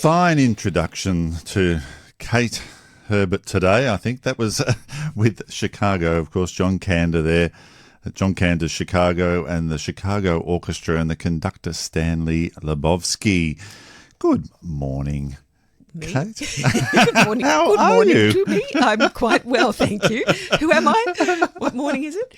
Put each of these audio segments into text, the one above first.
fine introduction to Kate Herbert today. I think that was with Chicago, of course, John Kander there. John Kander's Chicago and the Chicago Orchestra and the conductor Stanley Lebowski. Good morning, Me? Kate. Good morning. How Good are morning you? to me. I'm quite well, thank you. Who am I? What morning is it?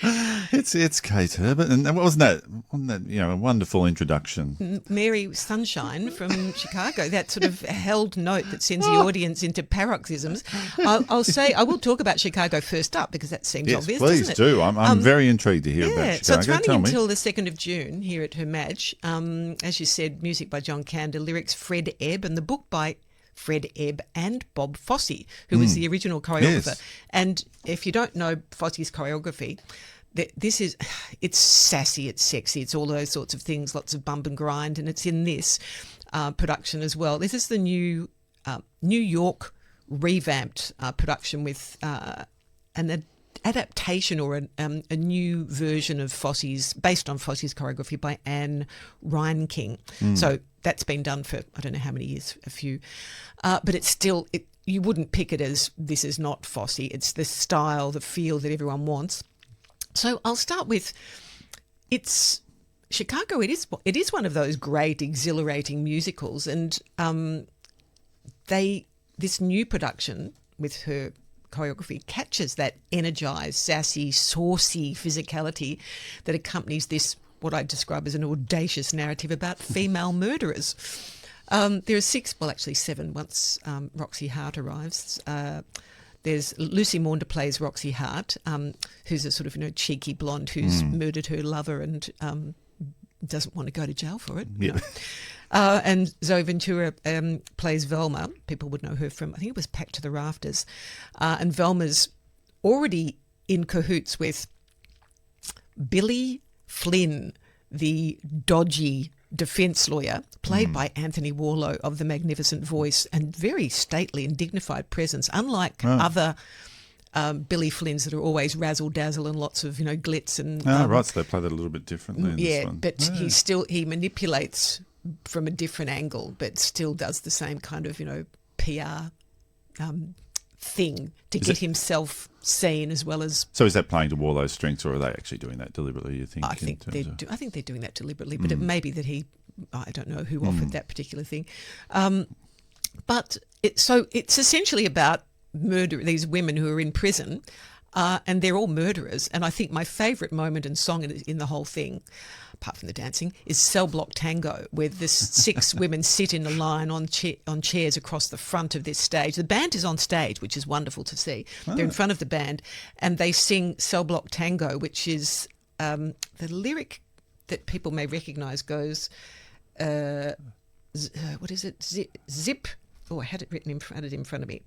It's Kate Herbert, and wasn't that a wonderful introduction? Mary Sunshine from Chicago. That sort of held note that sends the audience into paroxysms. I will talk about Chicago first up because that seems Yes, obvious, please doesn't it? do. I'm very intrigued to hear about Chicago. So it's running Tell me. until the 2nd of June here at Her Maj. As you said, music by John Kander, lyrics Fred Ebb, and the book by Fred Ebb and Bob Fosse, who was the original choreographer. Yes. And if you don't know Fosse's choreography, it's sassy, it's sexy, it's all those sorts of things, lots of bump and grind, and it's in this production as well. This is the new New York revamped production with an adaptation or a new version of Fosse's, based on Fosse's choreography by Anne Reinking. So that's been done for I don't know how many years, a few, but it's still, you wouldn't pick it as this is not Fosse. It's the style, the feel that everyone wants. So I'll start with, it's Chicago. It is one of those great, exhilarating musicals, and this new production with her choreography captures that energised, sassy, saucy physicality that accompanies this, what I describe as an audacious narrative about female murderers. There are seven once Roxy Hart arrives. There's Lucy Maunder plays Roxy Hart, who's a sort of cheeky blonde who's murdered her lover and doesn't want to go to jail for it. Yeah. And Zoe Ventura plays Velma. People would know her from, I think it was Packed to the Rafters. And Velma's already in cahoots with Billy Flynn, the dodgy defence lawyer, played by Anthony Warlow of the magnificent voice and very stately and dignified presence, unlike other Billy Flynns that are always razzle-dazzle and lots of, glitz. And Right, so they play that a little bit differently in this one. But he manipulates from a different angle, but still does the same kind of, PR thing to get himself seen as well as. So is that playing to Warlow's strengths, or are they actually doing that deliberately, you think? I think they're doing that deliberately, but it may be that I don't know who offered that particular thing. But it's essentially about murder, these women who are in prison, and they're all murderers. And I think my favourite moment and song in the whole thing, apart from the dancing, is Cell Block Tango, where the 6 women sit in a line on chairs across the front of this stage. The band is on stage, which is wonderful to see. They're in front of the band, and they sing Cell Block Tango, which is the lyric that people may recognise goes, what is it? Zip. Oh, I had it written in front of me.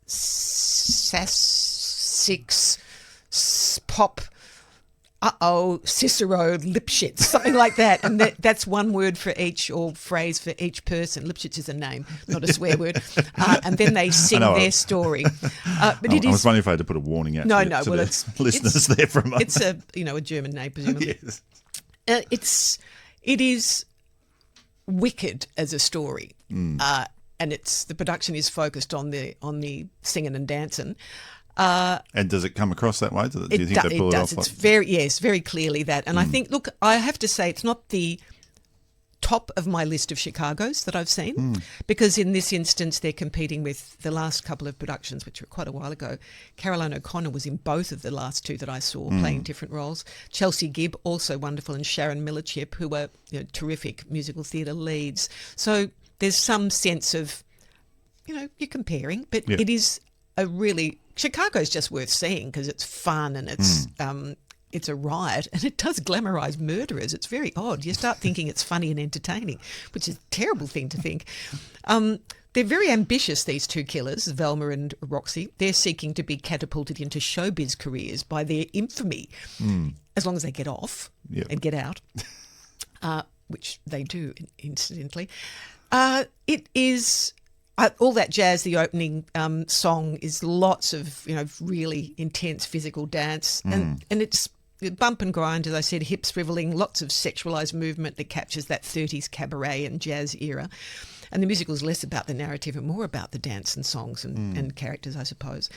Sat6 pop. Cicero, Lipschitz, something like that. And that's one word for each, or phrase for each person. Lipschitz is a name, not a swear word. And then they sing their story. But I was wondering if I had to put a warning out to the listeners there for a moment. It's a German name, presumably. Yes. It is wicked as a story. And the production is focused on the singing and dancing. And does it come across that way? Do you think they pull it off? It's very clearly that. And I think, look, I have to say it's not the top of my list of Chicagos that I've seen, because in this instance they're competing with the last couple of productions, which were quite a while ago. Caroline O'Connor was in both of the last 2 that I saw, playing different roles. Chelsea Gibb, also wonderful, and Sharon Millichip, who were terrific musical theatre leads. So there's some sense of, you're comparing, but it is a really... Chicago's just worth seeing because it's fun and it's a riot, and it does glamorise murderers. It's very odd. You start thinking it's funny and entertaining, which is a terrible thing to think. They're very ambitious, these 2 killers, Velma and Roxy. They're seeking to be catapulted into showbiz careers by their infamy, as long as they get off and get out, which they do, incidentally. It is... all that jazz. The opening song is lots of really intense physical dance, and it's bump and grind, as I said, hips swiveling, lots of sexualised movement that captures that 30s cabaret and jazz era. And the musical is less about the narrative and more about the dance and songs and characters, I suppose.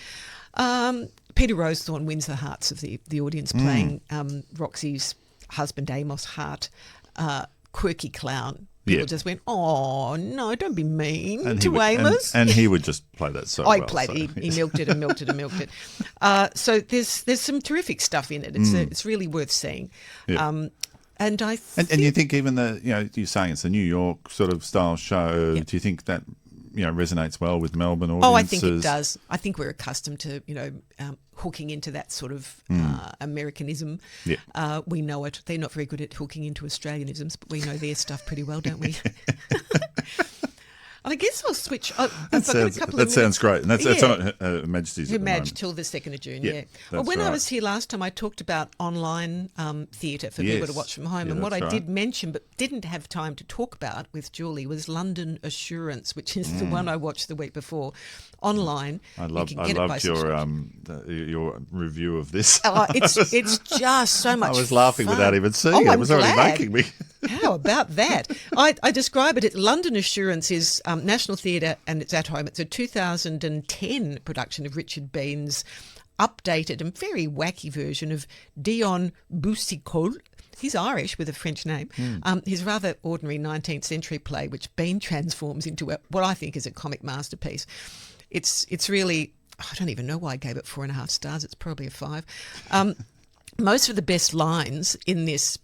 Peter Rosethorn wins the hearts of the audience playing Roxy's husband Amos Hart, quirky clown. People just went, oh, no, don't be mean to Amos. And he would just play that so well. He milked it and milked it and milked it. So there's some terrific stuff in it. It's really worth seeing. Yeah. And I think... And you think even you're saying it's a New York sort of style show. Do you think that, resonates well with Melbourne audiences? Oh, I think it does. I think we're accustomed to, hooking into that sort of Americanism. Yeah. We know it. They're not very good at hooking into Australianisms, but we know their stuff pretty well, don't we? And I guess I'll switch. That sounds great. And that's on Majesty's at the moment. Till the 2nd of June, yeah. Well, when I was here last time, I talked about online theatre for people to watch from home. And what I did mention but didn't have time to talk about with Julie was London Assurance, which is the one I watched the week before, online. I loved your review of this. It's just so much I was laughing fun. Without even seeing it. It was already making me. How about that? I describe it. London Assurance is National Theatre and it's at home. It's a 2010 production of Richard Bean's updated and very wacky version of Dion Boucicault. He's Irish with a French name. His rather ordinary 19th century play, which Bean transforms into what I think is a comic masterpiece. It's really, I don't even know why I gave it 4.5 stars. It's probably a 5. Most of the best lines in this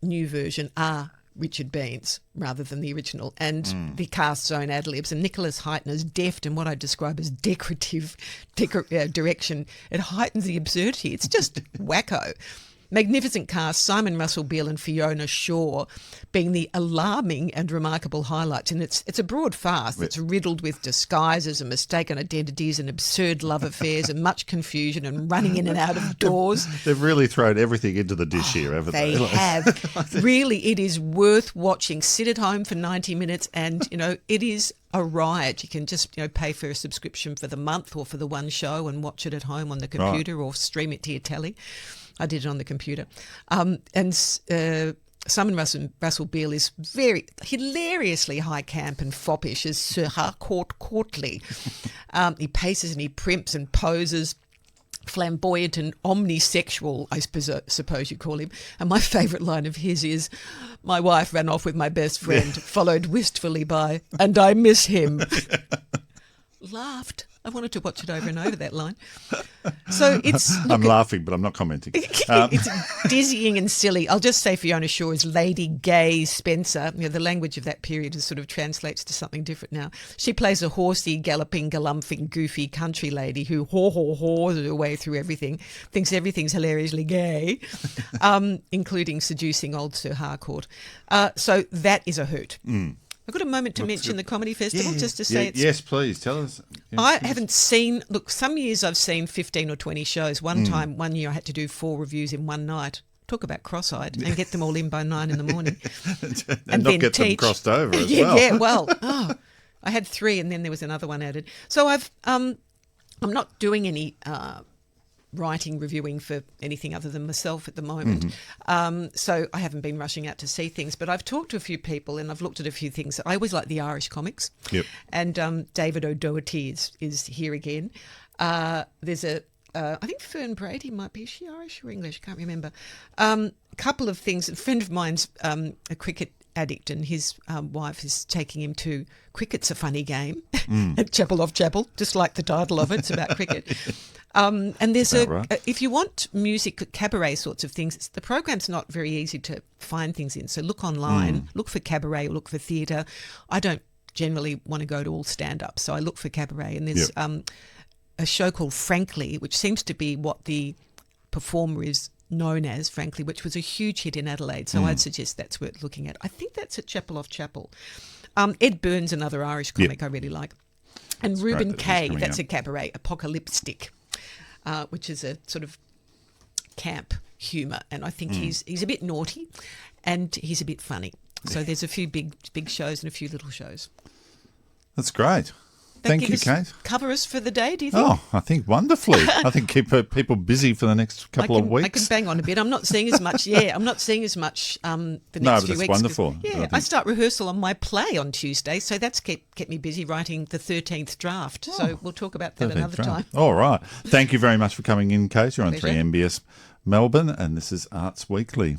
new version are Richard Bean's rather than the original, and the cast's own ad-libs, and Nicholas Heitner's deft and what I describe as decorative direction. It heightens the absurdity. It's just wacko. Magnificent cast, Simon Russell Beale and Fiona Shaw being the alarming and remarkable highlights. And it's a broad farce that's riddled with disguises and mistaken identities and absurd love affairs and much confusion and running in and out of doors. They've really thrown everything into the dish here, haven't they? They have. Really, it is worth watching. Sit at home for 90 minutes and, it is a riot. You can just, pay for a subscription for the month or for the one show and watch it at home on the computer or stream it to your telly. I did it on the computer. Simon Russell Beale is very hilariously high camp and foppish as Sir Harcourt Courtly. He paces and he primps and poses, flamboyant and omnisexual, I suppose you call him. And my favourite line of his is, "My wife ran off with my best friend, followed wistfully by, and I miss him." Laughed. I wanted to watch it over and over, that line. So I'm laughing, but I'm not commenting. It's dizzying and silly. I'll just say Fiona Shaw is Lady Gay Spencer. The language of that period sort of translates to something different now. She plays a horsey, galloping, galumphing, goofy country lady who haws her way through everything, thinks everything's hilariously gay, including seducing old Sir Harcourt. So that is a hoot. I've got a moment to mention the Comedy Festival, just to say yes, please, tell us. I haven't seen, some years I've seen 15 or 20 shows. One year I had to do 4 reviews in one night. Talk about cross-eyed, and get them all in by 9 a.m. and not get them crossed over as well. Yeah, well, I had 3 and then there was another one added. So I'm not doing any writing, reviewing for anything other than myself at the moment. So I haven't been rushing out to see things, but I've talked to a few people and I've looked at a few things. I always like the Irish comics. Yep. And David O'Doherty is here again. There's I think Fern Brady might be. Is she Irish or English? Can't remember. A couple of things. A friend of mine's a cricket addict, and his wife is taking him to Cricket's a Funny Game at Chapel Off Chapel, just like the title of it. It's about cricket. And there's if you want music, cabaret sorts of things, the program's not very easy to find things in. So look online, look for cabaret, look for theatre. I don't generally want to go to all stand-up, so I look for cabaret. And there's a show called Frankly, which seems to be what the performer is known as, Frankly, which was a huge hit in Adelaide. So I'd suggest that's worth looking at. I think that's at Chapel Off Chapel. Ed Burns, another Irish comic I really like. And that's Reuben Kay, that's a cabaret, Apocalyptic, which is a sort of camp humour. And I think he's a bit naughty and he's a bit funny. So there's a few big shows and a few little shows. That's great. Thank you, Kate. Cover us for the day, do you think? Oh, I think wonderfully. I think keep people busy for the next couple of weeks. I can bang on a bit. I'm not seeing as much. I'm not seeing as much the next few weeks. No, but that's wonderful. Yeah, I start rehearsal on my play on Tuesday, so that's kept me busy writing the 13th draft. So we'll talk about that another time. All right. Thank you very much for coming in, Kate. You're on Pleasure. 3MBS Melbourne, and this is Arts Weekly.